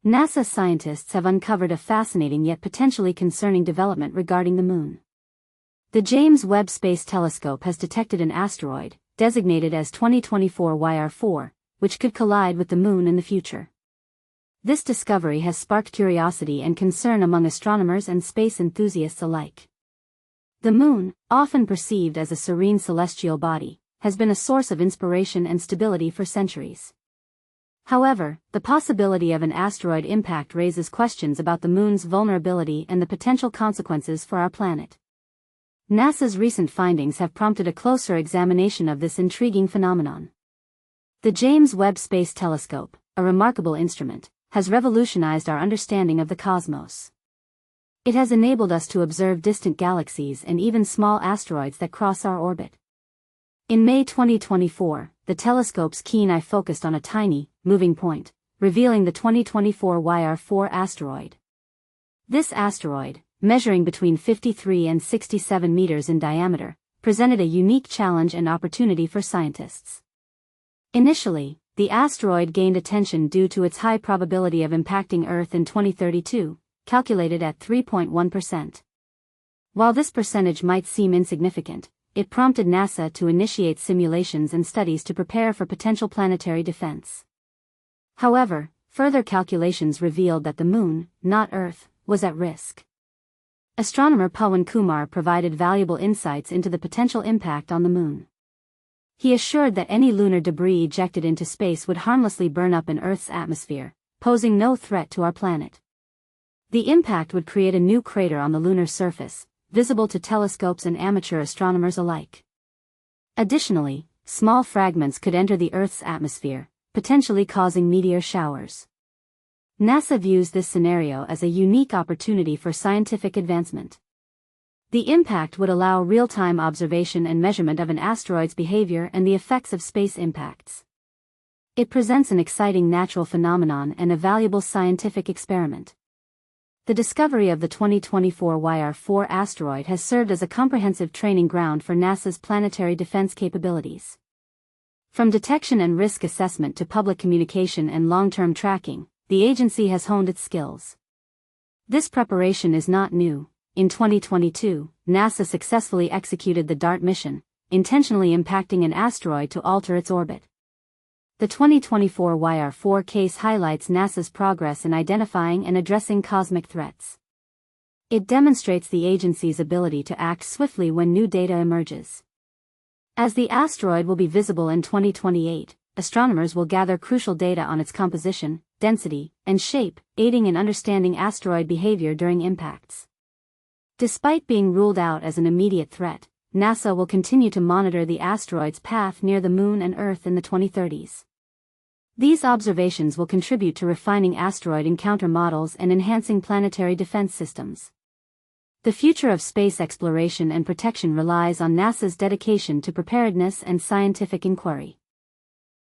NASA scientists have uncovered a fascinating yet potentially concerning development regarding the Moon. The James Webb Space Telescope has detected an asteroid, designated as 2024 YR4, which could collide with the Moon in the future. This discovery has sparked curiosity and concern among astronomers and space enthusiasts alike. The Moon, often perceived as a serene celestial body, has been a source of inspiration and stability for centuries. However, the possibility of an asteroid impact raises questions about the Moon's vulnerability and the potential consequences for our planet. NASA's recent findings have prompted a closer examination of this intriguing phenomenon. The James Webb Space Telescope, a remarkable instrument, has revolutionized our understanding of the cosmos. It has enabled us to observe distant galaxies and even small asteroids that cross our orbit. In May 2024, the telescope's keen eye focused on a tiny, moving point, revealing the 2024 YR4 asteroid. This asteroid, measuring between 53 and 67 meters in diameter, presented a unique challenge and opportunity for scientists. Initially, the asteroid gained attention due to its high probability of impacting Earth in 2032, calculated at 3.1%. While this percentage might seem insignificant, it prompted NASA to initiate simulations and studies to prepare for potential planetary defense. However, further calculations revealed that the Moon, not Earth, was at risk. Astronomer Pawan Kumar provided valuable insights into the potential impact on the Moon. He assured that any lunar debris ejected into space would harmlessly burn up in Earth's atmosphere, posing no threat to our planet. The impact would create a new crater on the lunar surface, visible to telescopes and amateur astronomers alike. Additionally, small fragments could enter the Earth's atmosphere, potentially causing meteor showers. NASA views this scenario as a unique opportunity for scientific advancement. The impact would allow real-time observation and measurement of an asteroid's behavior and the effects of space impacts. It presents an exciting natural phenomenon and a valuable scientific experiment. The discovery of the 2024 YR4 asteroid has served as a comprehensive training ground for NASA's planetary defense capabilities. From detection and risk assessment to public communication and long-term tracking, the agency has honed its skills. This preparation is not new. In 2022, NASA successfully executed the DART mission, intentionally impacting an asteroid to alter its orbit. The 2024 YR4 case highlights NASA's progress in identifying and addressing cosmic threats. It demonstrates the agency's ability to act swiftly when new data emerges. As the asteroid will be visible in 2028, astronomers will gather crucial data on its composition, density, and shape, aiding in understanding asteroid behavior during impacts. Despite being ruled out as an immediate threat, NASA will continue to monitor the asteroid's path near the Moon and Earth in the 2030s. These observations will contribute to refining asteroid encounter models and enhancing planetary defense systems. The future of space exploration and protection relies on NASA's dedication to preparedness and scientific inquiry.